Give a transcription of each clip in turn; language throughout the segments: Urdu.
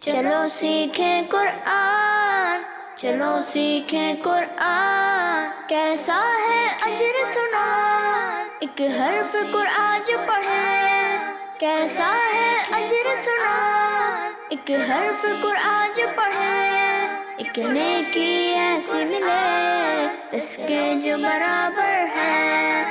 چلو سیکھیں قرآن، چلو سیکھیں قرآن، کیسا ہے اجر سنا ایک حرف قرآن جو پڑھے، کیسا ہے اجر سنا ایک حرف قرآن جو پڑھے، ایک نیکی ایسی ملے جس کے جو برابر ہے۔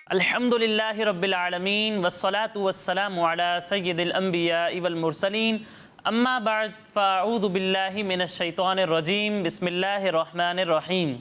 الحمدللہ رب العالمین والصلاة والسلام علی سید الانبیاء والمرسلین، اما بعد فاعوذ باللہ من الشیطان الرجیم، بسم اللہ الرحمن الرحیم۔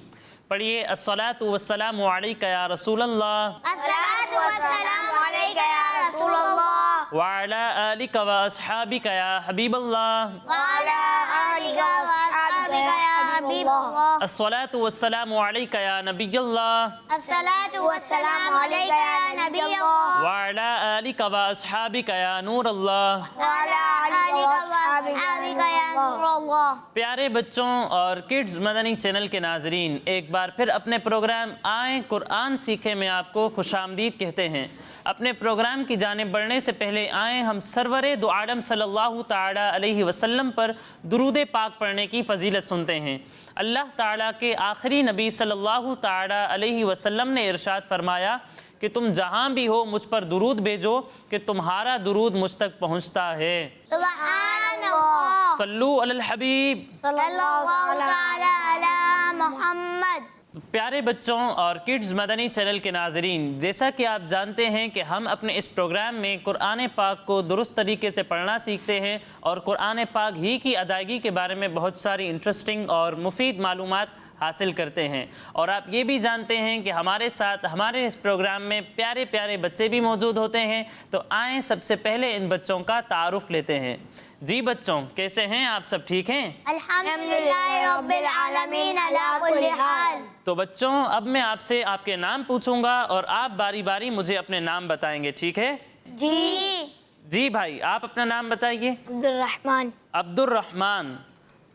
پڑھیے الصلاة والسلام علیک یا رسول اللہ، الصلاۃ والسلام علیک یا رسول اللہ، وعلی آلک و اصحابک یا حبیب اللہ، وعلی آلک و اصحابک یا حبیب اللہ، الصلاة والسلام علیک یا نبی اللہ، الصلاۃ والسلام علیک یا نبی اللہ، وعلی آلک و اصحابک یا نور اللہ۔ وعلی آلک و اصحابک یا نور اللہ۔ پیارے بچوں اور کڈز مدنی چینل کے ناظرین، ایک بار پھر اپنے پروگرام آئیں قرآن سیکھیں میں آپ کو خوش آمدید کہتے ہیں۔ اپنے پروگرام کی جانب بڑھنے سے پہلے آئیں ہم سرور دو عالم صلی اللہ تعالی علیہ وسلم پر درود پاک پڑھنے کی فضیلت سنتے ہیں۔ اللہ تعالیٰ کے آخری نبی صلی اللہ تعالی علیہ وسلم نے ارشاد فرمایا کہ تم جہاں بھی ہو مجھ پر درود بھیجو کہ تمہارا درود مجھ تک پہنچتا ہے۔ سبحان اللہ، صلو علی الحبیب۔ صلی اللہ تعالی علی محمد۔ پیارے بچوں اور کڈز مدنی چینل کے ناظرین، جیسا کہ آپ جانتے ہیں کہ ہم اپنے اس پروگرام میں قرآن پاک کو درست طریقے سے پڑھنا سیکھتے ہیں اور قرآن پاک ہی کی ادائیگی کے بارے میں بہت ساری انٹرسٹنگ اور مفید معلومات حاصل کرتے ہیں، اور آپ یہ بھی جانتے ہیں کہ ہمارے ساتھ ہمارے اس پروگرام میں پیارے پیارے بچے بھی موجود ہوتے ہیں۔ تو آئیں سب سے پہلے ان بچوں کا تعارف لیتے ہیں۔ جی بچوں، کیسے ہیں آپ؟ سب ٹھیک ہیں؟ الحمدللہ رب العالمین علی کل حال۔ تو بچوں اب میں آپ سے آپ کے نام پوچھوں گا اور آپ باری باری مجھے اپنے نام بتائیں گے، ٹھیک ہے؟ جی جی بھائی، آپ اپنا نام بتائیے۔ عبد الرحمن۔ عبد الرحمن۔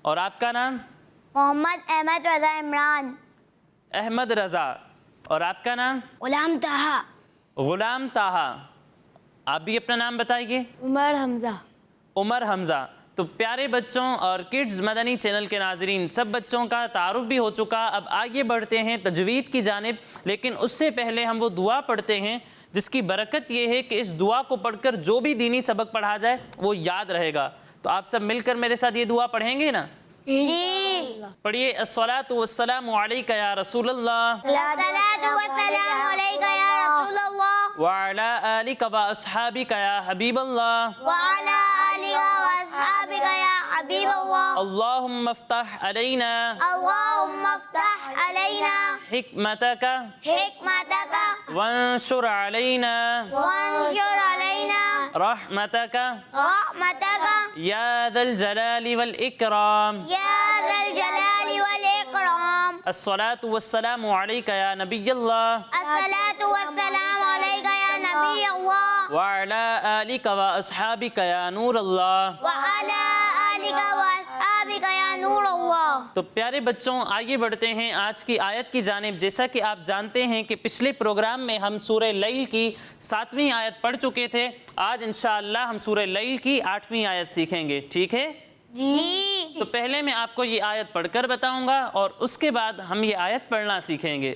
اور آپ کا نام؟ محمد احمد رضا عمران۔ احمد رضا۔ اور آپ کا نام؟ غلام طہا۔ غلام طہا۔ آپ بھی اپنا نام بتائیے۔ عمر حمزہ۔ عمر حمزہ۔ تو پیارے بچوں اور کڈز مدنی چینل کے ناظرین، سب بچوں کا تعارف بھی ہو چکا۔ اب آگے بڑھتے ہیں تجوید کی جانب، لیکن اس سے پہلے ہم وہ دعا پڑھتے ہیں جس کی برکت یہ ہے کہ اس دعا کو پڑھ کر جو بھی دینی سبق پڑھا جائے وہ یاد رہے گا۔ تو آپ سب مل کر میرے ساتھ یہ دعا پڑھیں گے نا؟ جی۔ پڑھیے الصلاۃ والسلام علیک یا رسول اللہ، الصلاۃ والسلام علیک یا رسول اللہ، وعلی آلک و اصحابک یا حبیب اللہ، وعلی آلک و اصحابک یا حبیب اللہ، اللہم افتح علینا اللہم افتح علینا حکمتک حکمتک وانشر علینا وانشر علینا رحمتک رحمتک یا ذا الجلال والاکرام۔ یا ذا الجلال والاکرام۔ الصلاۃ والسلام علیک یا نبی اللہ، الصلاۃ والسلام علیک یا نبی اللہ، وعلی آلک و اصحابک یا نور اللہ۔ وعلی آلک و اصحابک یا نور اللہ۔ تو پیارے بچوں آگے بڑھتے ہیں آج کی آیت کی جانب۔ جیسا کہ آپ جانتے ہیں کہ پچھلے پروگرام میں ہم سورہ لیل کی 7ویں آیت پڑھ چکے تھے۔ آج انشاءاللہ ہم سورہ لیل کی 8ویں آیت سیکھیں گے، ٹھیک ہے؟ جی۔ تو پہلے میں آپ کو یہ آیت پڑھ کر بتاؤں گا اور اس کے بعد ہم یہ آیت پڑھنا سیکھیں گے۔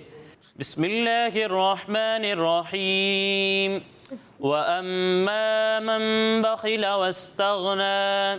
بسم اللہ الرحمن الرحیم۔ وَأَمَّا مَن بَخِلَ وَاسْتَغْنَى۔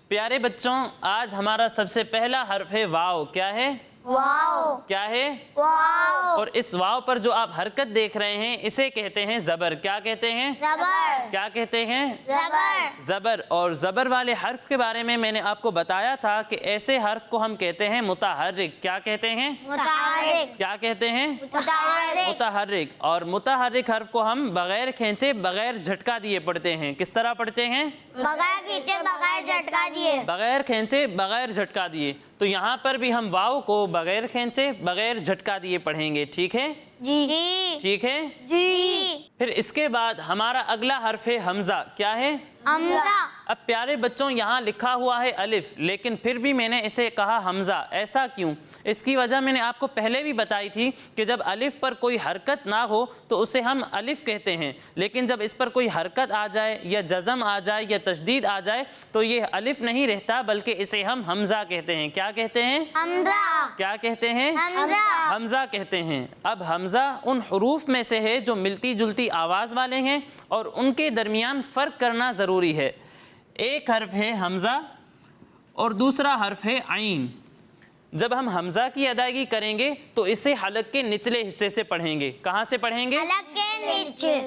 پیارے بچوں آج ہمارا سب سے پہلا حرف ہے واو۔ کیا ہے؟ واو۔ کیا ہے؟ واو۔ اور اس واو پر جو آپ حرکت دیکھ رہے ہیں اسے کہتے ہیں زبر۔ کیا کہتے ہیں؟ زبر۔ کیا کہتے ہیں؟ زبر۔ زبر۔ اور زبر والے حرف کے بارے میں نے آپ کو بتایا تھا کہ ایسے حرف کو ہم کہتے ہیں متحرک۔ کیا کہتے ہیں؟ متحرک۔ کیا کہتے ہیں؟ متحرک۔ متحرک۔ اور متحرک حرف کو ہم بغیر کھینچے بغیر جھٹکا دیے پڑھتے ہیں۔ کس طرح پڑھتے ہیں؟ بغیر کھینچے بغیر جھٹکا دیے۔ بغیر کھینچے بغیر جھٹکا دیے۔ تو یہاں پر بھی ہم واو کو بغیر کھینچے بغیر جھٹکا دیے پڑھیں گے، ٹھیک ہے؟ جی۔ ٹھیک ہے؟ جی۔ پھر اس کے بعد ہمارا اگلا حرف ہے حمزہ. کیا ہے؟ حمزہ. اب پیارے بچوں یہاں لکھا ہوا ہے الف، لیکن پھر بھی میں نے اسے کہا حمزہ. ایسا کیوں؟ اس کی وجہ میں نے آپ کو پہلے بھی بتائی تھی کہ جب الف پر کوئی حرکت نہ ہو تو اسے ہم الف کہتے ہیں، لیکن جب اس پر کوئی حرکت آ جائے یا جزم آ جائے یا تشدید آ جائے تو یہ الف نہیں رہتا، بلکہ اسے ہم حمزہ کہتے ہیں. کیا کہتے ہیں؟ حمزہ. کیا کہتے ہیں؟ حمزہ. حمزہ کہتے ہیں. اب حمزہ ان حروف میں سے ہے جو ملتی جلتی آواز والے ہیں اور ان کے درمیان فرق کرنا ضروری ہے. ایک حرف ہے حمزہ اور دوسرا حرف ہے عین. جب ہم حمزہ کی ادائیگی کریں گے تو اسے حلق کے نچلے حصے سے پڑھیں گے. کہاں سے پڑھیں گے؟ حلق کے نیچے.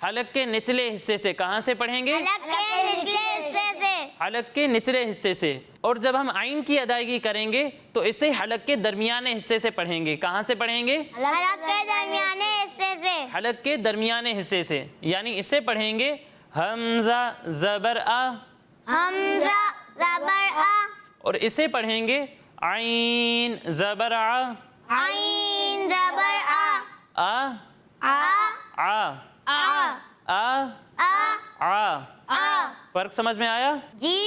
حلق کے نچلے حصے سے. کہاں سے پڑھیں گے؟ حلق کے نیچے حصے سے. حلق کے نچلے حصے سے. اور جب ہم عین کی ادائیگی کریں گے تو اسے حلق کے درمیانے حصے سے پڑھیں گے. کہاں سے پڑھیں گے؟ حلق کے درمیانے حصے سے. حلق کے درمیانے حصے سے. یعنی اسے پڑھیں گے حمزہ زبر آ، حمزہ زبر آ. اور اسے پڑھیں گے عین زبر آ، عین زبر آ. آ آ. آ آ. آ آ. آ. آ. فرق سمجھ میں آیا؟ جی.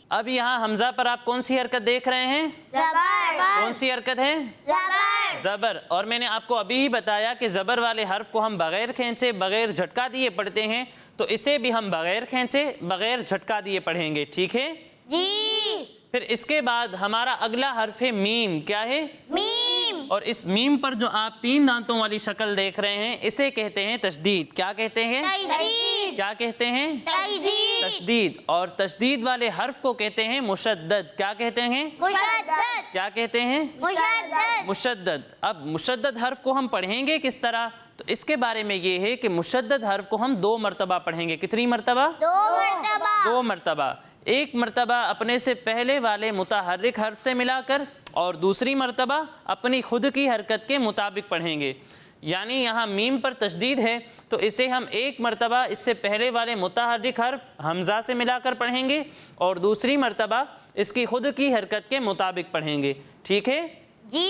اب یہاں حمزہ پر آپ کون سی حرکت دیکھ رہے ہیں؟ زبر. کون سی حرکت ہے؟ زبر. زبر. اور میں نے آپ کو ابھی ہی بتایا کہ زبر والے حرف کو ہم بغیر کھینچے بغیر جھٹکا دیے پڑھتے ہیں، تو اسے بھی ہم بغیر کھینچے بغیر جھٹکا دیے پڑھیں گے. ٹھیک ہے؟ جی. پھر اس کے بعد ہمارا اگلا حرف ہے میم. کیا ہے؟ میم. اور اس میم پر جو آپ 3 دانتوں والی شکل دیکھ رہے ہیں اسے کہتے ہیں تشدید. کیا کہتے ہیں؟ تشدید. کیا کہتے ہیں؟ تشدید. تشدید. اور تشدید والے حرف کو کہتے ہیں مشدد. کیا کہتے ہیں؟ مشدد. کیا کہتے ہیں؟ مشدد. مشدد. اب مشدد حرف کو ہم پڑھیں گے کس طرح؟ تو اس کے بارے میں یہ ہے کہ مشدد حرف کو ہم 2 مرتبہ پڑھیں گے. کتنی مرتبہ؟ 2 مرتبہ. 2 مرتبہ. ایک مرتبہ اپنے سے پہلے والے متحرک حرف سے ملا کر اور دوسری مرتبہ اپنی خود کی حرکت کے مطابق پڑھیں گے. یعنی یہاں میم پر تشدید ہے تو اسے ہم ایک مرتبہ اس سے پہلے والے متحرک حرف حمزہ سے ملا کر پڑھیں گے اور دوسری مرتبہ اس کی خود کی حرکت کے مطابق پڑھیں گے. ٹھیک ہے؟ جی.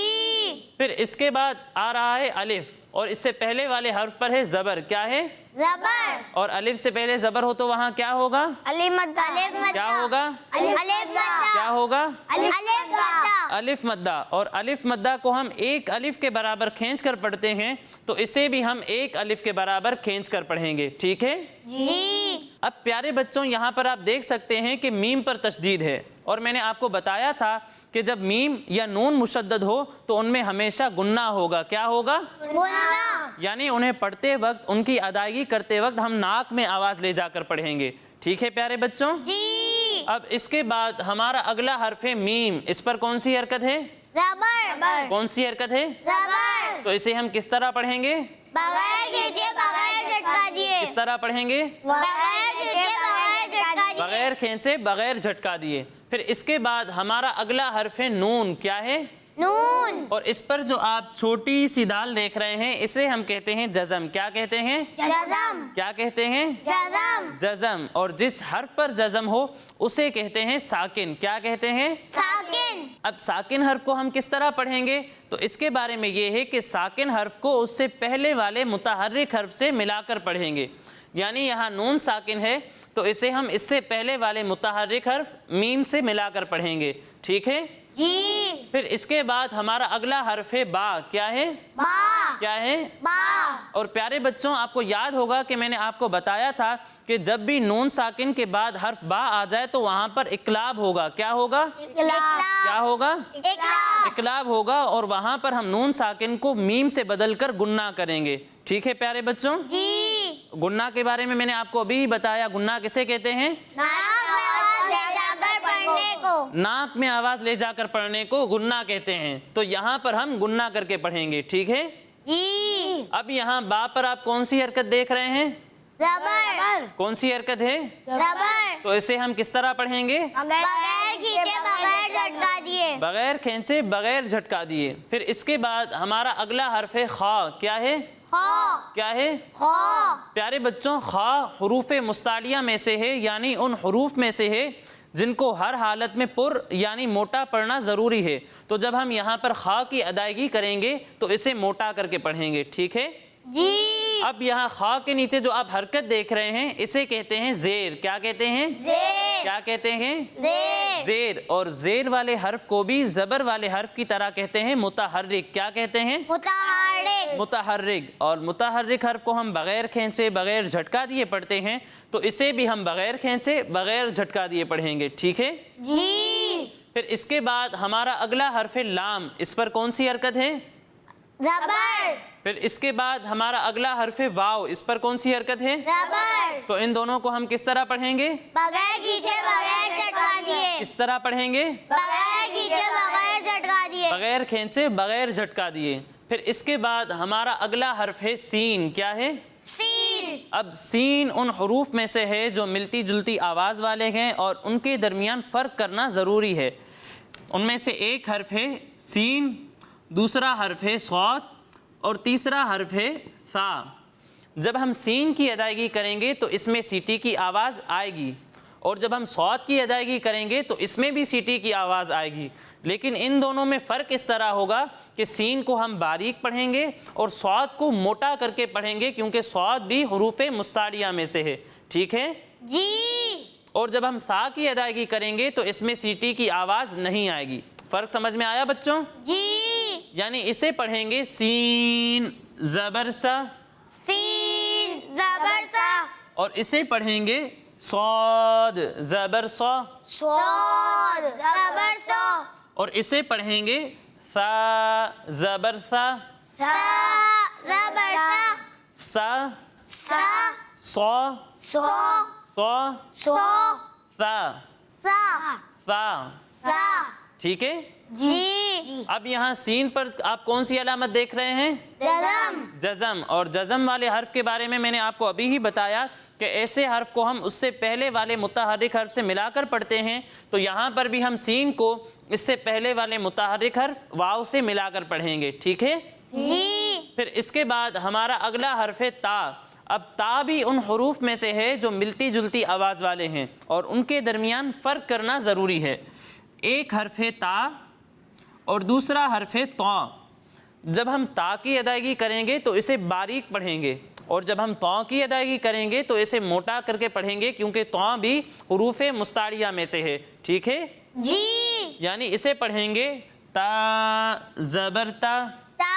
پھر اس کے بعد آ رہا ہے الف اور اس سے پہلے والے حرف پر ہے زبر. کیا ہے؟ زبر. اور الف سے پہلے زبر ہو تو وہاں کیا ہوگا؟ الف مدہ. الف مدہ. کیا ہوگا؟ الف مدہ. کیا ہوگا؟ الف مدہ. الف مدہ. اور الف مدہ کو ہم ایک الف کے برابر کھینچ کر پڑھتے ہیں تو اسے بھی ہم ایک الف کے برابر کھینچ کر پڑھیں گے. ٹھیک ہے؟ جی. اب پیارے بچوں یہاں پر آپ دیکھ سکتے ہیں کہ میم پر تشدید ہے اور میں نے آپ کو بتایا تھا کہ جب میم یا نون مشدد ہو تو ان میں ہمیشہ گنہ ہوگا. کیا ہوگا؟ گنہ. یعنی انہیں پڑھتے وقت ان کی ادائیگی کرتے وقت ہم ناک میں آواز لے جا کر پڑھیں گے. ٹھیک ہے پیارے بچوں؟ جی. اب اس کے بعد ہمارا اگلا حرف ہے میم. اس پر کون سی حرکت ہے؟ زبر. کون سی حرکت ہے؟ زبر. تو اسے ہم کس طرح پڑھیں گے؟ بغیر کھینچے بغیر جھٹکا دیے. کس طرح پڑھیں گے؟ بغیر کھینچے بغیر جھٹکا دیے. بغیر کھینچے بغیر جھٹکا دیے. پھر اس کے بعد ہمارا اگلا حرف ہے نون. کیا ہے؟ نون. اور اس پر جو آپ چھوٹی سی دال دیکھ رہے ہیں اسے ہم کہتے ہیں جزم. کیا کہتے ہیں؟ جزم. کیا کہتے ہیں؟ جزم. جزم. اور جس حرف پر جزم ہو اسے کہتے ہیں ساکن. کیا کہتے ہیں؟ ساکن. اب ساکن حرف کو ہم کس طرح پڑھیں گے؟ تو اس کے بارے میں یہ ہے کہ ساکن حرف کو اس سے پہلے والے متحرک حرف سے ملا کر پڑھیں گے. یعنی یہاں نون ساکن ہے تو اسے ہم اس سے پہلے والے متحرک حرف میم سے ملا کر پڑھیں گے. ٹھیک ہے؟ جی. پھر اس کے بعد ہمارا اگلا حرف ہے با. کیا ہے؟ با. کیا ہے؟ با. اور پیارے بچوں آپ کو یاد ہوگا کہ میں نے آپ کو بتایا تھا کہ جب بھی نون ساکن کے بعد حرف با آ جائے تو وہاں پر اقلاب ہوگا. کیا ہوگا؟ کیا ہوگا؟ اقلاب ہوگا اور وہاں پر ہم نون ساکن کو میم سے بدل کر گنہ کریں گے. ٹھیک ہے پیارے بچوں؟ جی. گنہ کے بارے میں نے آپ کو ابھی ہی بتایا. گنہ کسے کہتے ہیں؟ ناک میں آواز لے جا کر پڑھنے کو. ناک میں آواز لے جا کر پڑھنے کو گنہ کہتے ہیں. تو یہاں پر ہم گنہ کر کے پڑھیں گے. ٹھیک ہے؟ جی. اب یہاں با پر آپ کون سی حرکت دیکھ رہے ہیں؟ زبر. کون سی حرکت ہے؟ زبر. تو اسے ہم کس طرح پڑھیں گے؟ بغیر کھینچے بغیر جھٹکا دیے. بغیر کھینچے بغیر جھٹکا دیے. پھر اس کے بعد ہمارا اگلا حرف ہے خا. کیا ہے؟ خا. کیا ہے؟ خا. پیارے بچوں خا حروف مستعلیہ میں سے ہے، یعنی ان حروف میں سے ہے جن کو ہر حالت میں پر یعنی موٹا پڑھنا ضروری ہے. تو جب ہم یہاں پر خا کی ادائیگی کریں گے تو اسے موٹا کر کے پڑھیں گے. ٹھیک ہے؟ جی. اب یہاں خا کے نیچے جو آپ حرکت دیکھ رہے ہیں اسے کہتے ہیں زیر. کیا کہتے ہیں؟ زیر. کیا کہتے ہیں؟ زیر. زیر. اور زیر والے حرف کو بھی زبر والے حرف کی طرح کہتے ہیں متحرک. کیا کہتے ہیں؟ متحرک. متحرک. اور متحرک حرف کو ہم بغیر کھینچے بغیر جھٹکا دیے پڑھتے ہیں، تو اسے بھی ہم بغیر کھینچے بغیر جھٹکا دیے پڑھیں گے. ٹھیک ہے جی. پھر اس کے بعد ہمارا اگلا حرف لام، اس پر کون سی حرکت ہے؟ زبر. پھر اس کے بعد ہمارا اگلا حرف واو، اس پر کون سی حرکت ہے؟ زبر. تو ان دونوں کو ہم کس طرح پڑھیں گے؟ بغیر کھینچے بغیر جھٹکا دیے. کس طرح پڑھیں گے؟ بغیر کھینچے بغیر جھٹکا دیے. بغیر کھینچے بغیر جھٹکا دیے. پھر اس کے بعد ہمارا اگلا حرف ہے سین. کیا ہے؟ سین. اب سین ان حروف میں سے ہے جو ملتی جلتی آواز والے ہیں اور ان کے درمیان فرق کرنا ضروری ہے. ان میں سے ایک حرف ہے سین، دوسرا حرف ہے صاد اور تیسرا حرف ہے ثا. جب ہم سین کی ادائیگی کریں گے تو اس میں سیٹی کی آواز آئے گی، اور جب ہم صاد کی ادائیگی کریں گے تو اس میں بھی سیٹی کی آواز آئے گی. لیکن ان دونوں میں فرق اس طرح ہوگا کہ سین کو ہم باریک پڑھیں گے اور صاد کو موٹا کر کے پڑھیں گے، کیونکہ صاد بھی حروف مستعلیہ میں سے ہے. ٹھیک ہے جی. اور جب ہم ثا کی ادائیگی کریں گے تو اس میں سیٹی کی آواز نہیں آئے گی. فرق سمجھ میں آیا بچوں؟ جی. یعنی اسے پڑھیں گے سین زبر سا، سین زبر سا. اور اسے پڑھیں گے صاد زبر سا، صاد زبر سا. اور اسے پڑھیں گے ثا زبر ثا، سا زبر سا سا. سا. صا سو. صا سو. ثا سا. ثا. سا. ٹھیک ہے. جی. اب یہاں سین پر آپ کون سی علامت دیکھ رہے ہیں؟ جزم. جزم. اور جزم والے حرف کے بارے میں نے آپ کو ابھی ہی بتایا کہ ایسے حرف کو ہم اس سے پہلے والے متحرک حرف سے ملا کر پڑھتے ہیں. تو یہاں پر بھی ہم سین کو اس سے پہلے والے متحرک حرف واو سے ملا کر پڑھیں گے. ٹھیک ہے. جی. پھر اس کے بعد ہمارا اگلا حرف ہے تا. اب تا بھی ان حروف میں سے ہے جو ملتی جلتی آواز والے ہیں اور ان کے درمیان فرق کرنا ضروری ہے. ایک حرف ہے تا اور دوسرا حرف ہے طا. جب ہم تا کی ادائیگی کریں گے تو اسے باریک پڑھیں گے، اور جب ہم طا کی ادائیگی کریں گے تو اسے موٹا کر کے پڑھیں گے، کیونکہ طا بھی حروف مستعلیہ میں سے ہے. ٹھیک ہے. جی. یعنی اسے پڑھیں گے تا زبر تا، تا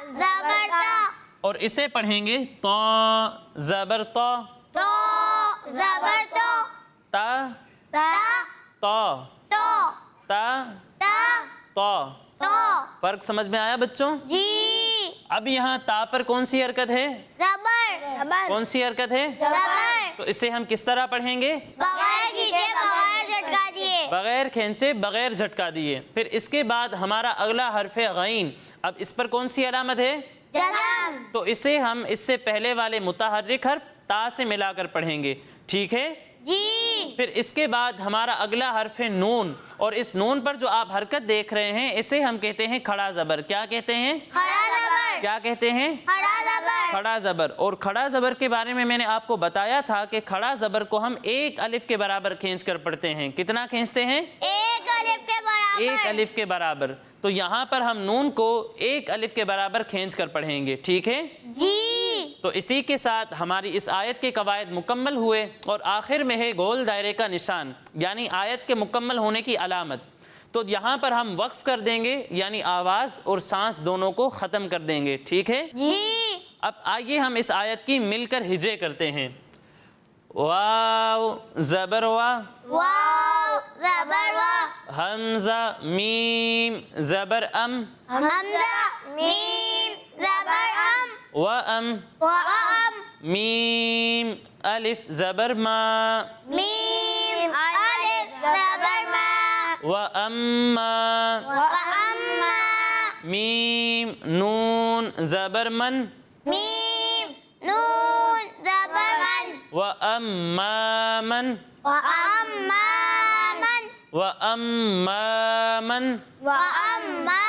زبر تا. اور اسے پڑھیں گے تا زبر تا، تو زبر تو. تا تا. تا تو. تا تا. تا. تو. فرق سمجھ میں آیا بچوں؟ جی. اب یہاں تا پر کون سی حرکت ہے؟ زبر. زبر. کون سی حرکت ہے؟ زبر. تو اسے ہم کس طرح پڑھیں گے؟ بغیر کھینچے بغیر جھٹکا دیے. بغیر کھینچے بغیر جھٹکا دیے. پھر اس کے بعد ہمارا اگلا حرف ہے غین. اب اس پر کون سی علامت ہے؟ جزم. تو اسے ہم اس سے پہلے والے متحرک حرف تا سے ملا کر پڑھیں گے. ٹھیک ہے. جی. پھر اس کے بعد ہمارا اگلا حرف ہے نون، اور اس نون پر جو آپ حرکت دیکھ رہے ہیں اسے ہم کہتے ہیں کھڑا زبر. کیا کہتے ہیں؟ کھڑا زبر. کیا کہتے ہیں؟ کھڑا زبر. کھڑا زبر. اور کھڑا زبر کے بارے میں نے آپ کو بتایا تھا کہ کھڑا زبر کو ہم ایک الف کے برابر کھینچ کر پڑھتے ہیں. کتنا کھینچتے ہیں؟ ایک الف کے برابر. ایک الف کے برابر. تو یہاں پر ہم نون کو ایک الف کے برابر کھینچ کر پڑھیں گے. ٹھیک ہے. جی. تو اسی کے ساتھ ہماری اس آیت کے قواعد مکمل ہوئے، اور آخر میں ہے گول دائرے کا نشان، یعنی آیت کے مکمل ہونے کی علامت. تو یہاں پر ہم وقف کر دیں گے، یعنی آواز اور سانس دونوں کو ختم کر دیں گے. ٹھیک ہے. جی. اب آئیے ہم اس آیت کی مل کر ہجے کرتے ہیں. واو زبر وا، واو زبر وا. حمزہ میم زبر ام، حمزہ میم زبر ام. وام وام میم الف زبر ما، میم الف زبر ما. واما واما میم نون زبر من، میم نون زبر من. واما من واما من. واما من واما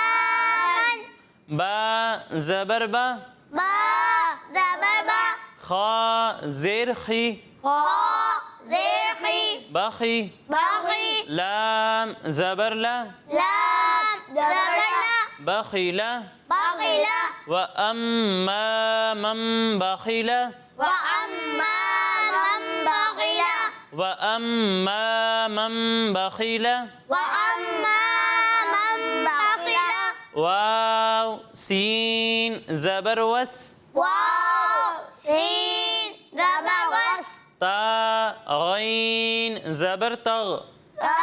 من. با زبر با، با زبر با. خا زیر خی، خا زیر خی. بخی. بخی. لام زبر لا، لام زبر لا. بخیلا. بخیلا. وَأَمَّا مَن بَخِلَ وأما من بخل وَأَمَّا مَن بَخِلَ وأما من بخل واو سین زبر وس واو سين زبر وس تا غین زبر تغ تا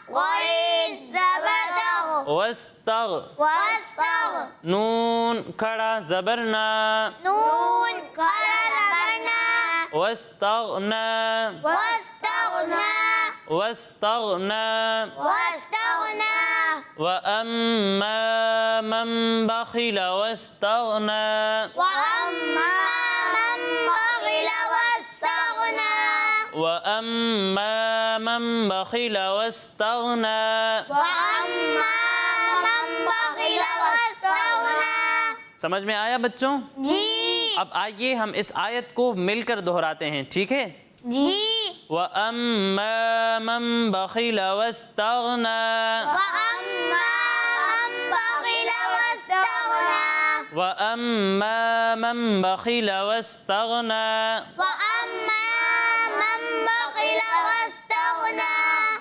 غين زبر تغ وستغ واستغ نون کھڑا زبر نا نون کھڑا زبر نا واستغنا واستغنى واستغنا واستغنى وَأَمَّا مَن بَخِلَ وَاسْتَغْنَى وأما من بخل واستغنى وَأَمَّا مَن بَخِلَ وَاسْتَغْنَى وأما من بخل واستغنى سمجھ میں آیا بچوں؟ جی اب آئیے ہم اس آیت کو مل کر دہراتے ہیں، ٹھیک ہے؟ جی وَأَمَّا مَن بَخِلَ وَاسْتَغْنَى وأما من بخل واستغنى وَأَمَّا مَن بَخِلَ وَاسْتَغْنَى وأما من بخل واستغنى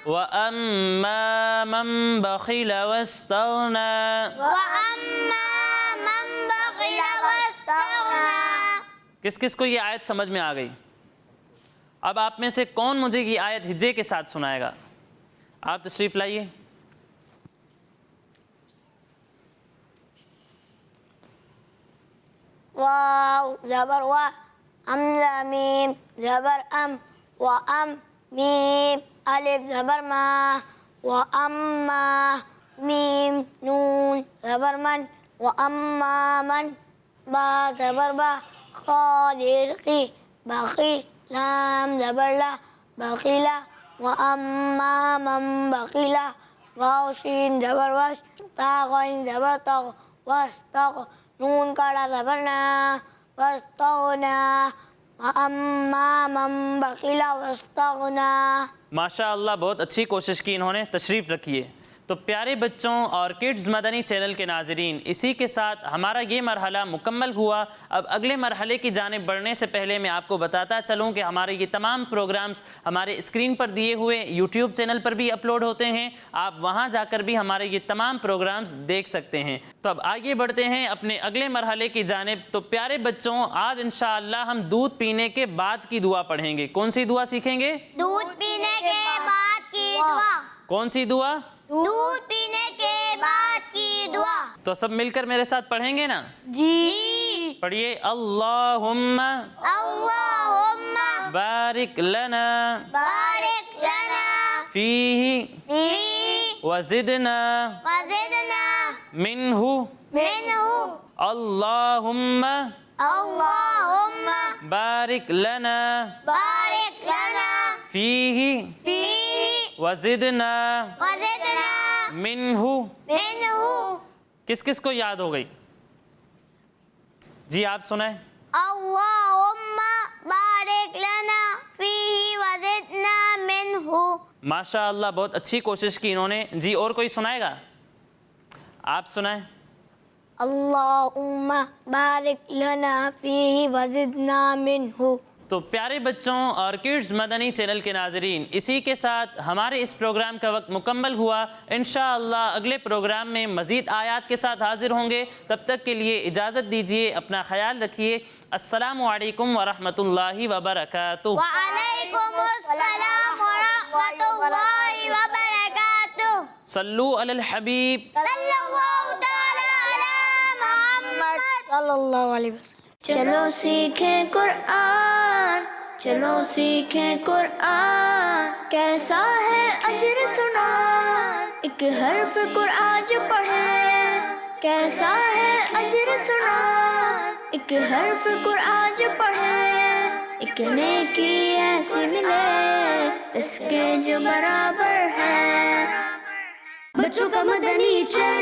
وَأَمَّا مَن بَخِلَ وَاسْتَغْنَى وأما من بخل واستغنى کس کس کو یہ آیت سمجھ میں آ گئی؟ اب آپ میں سے کون مجھے یہ آیت ہجے کے ساتھ سنائے گا؟ آپ تشریف لائیے۔ واو زبر و حمزہ میم زبر ام وأم میم الف زبر ما وأما میم نون زبر من وأما من با زبر با خادر قی باقی لام زبر لا بخیلا وأما من بخیلا واو سین زبر وس تا غین زبر تغ واستغ نون کڑا زبر نا واستغنا وأما من بخل واستغنا ماشاء اللہ بہت اچھی کوشش کی انہوں نے، تشریف رکھیے۔ تو پیارے بچوں اور کڈز مدنی چینل کے ناظرین، اسی کے ساتھ ہمارا یہ مرحلہ مکمل ہوا۔ اب اگلے مرحلے کی جانب بڑھنے سے پہلے میں آپ کو بتاتا چلوں کہ ہمارے یہ تمام پروگرامز ہمارے اسکرین پر دیے ہوئے یوٹیوب چینل پر بھی اپلوڈ ہوتے ہیں، آپ وہاں جا کر بھی ہمارے یہ تمام پروگرامز دیکھ سکتے ہیں۔ تو اب آگے بڑھتے ہیں اپنے اگلے مرحلے کی جانب۔ تو پیارے بچوں آج انشاءاللہ ہم دودھ پینے کے بعد کی دعا پڑھیں گے۔ کون سی دعا سیکھیں گے؟ دودھ پینے کے بعد کی دعا کون سی دعا؟ دودھ پینے کے بعد کی دعا تو سب مل کر میرے ساتھ پڑھیں گے نا؟ جی پڑھیے اللہم اللہم بارک لنا بارک لنا فیہ فیہ وزدنا وزدنا منہ منہ اللہم اللہم بارک لنا بارک لنا فیہ فیہ وزدنا وزدنا منہ۔ منہ کس کس کو یاد ہو گئی؟ جی آپ سنائیں۔ اللہم بارک لنا فیہ وزدنا منہ ماشاء اللہ بہت اچھی کوشش کی انہوں نے۔ جی اور کوئی سنائے گا؟ آپ سنائیں۔ اللہم بارک لنا فیہ وزدنا منہ۔ تو پیارے بچوں اور کڈز مدنی چینل کے ناظرین، اسی کے ساتھ ہمارے اس پروگرام کا وقت مکمل ہوا۔ انشاءاللہ اگلے پروگرام میں مزید آیات کے ساتھ حاضر ہوں گے۔ تب تک کے لیے اجازت دیجیے، اپنا خیال رکھیے۔ السلام علیکم ورحمۃ اللہ وبرکاتہ۔ وعلیکم السلام ورحمۃ اللہ وبرکاتہ۔ صلو علی الحبیب۔ صلی اللہ تعالی علی محمد صلی اللہ علیہ وسلم۔ چلو سیکھیں قرآن، چلو سیکھیں قرآن، کیسا ہے اجر سنا، ایک حرف قرآن جو پڑھے، کیسا ہے اجر سنا، ایک حرف قرآن جو پڑھے، ایک نیکی ایسی ملے جس کے جو برابر ہے۔ بچوں کا مدنی چینل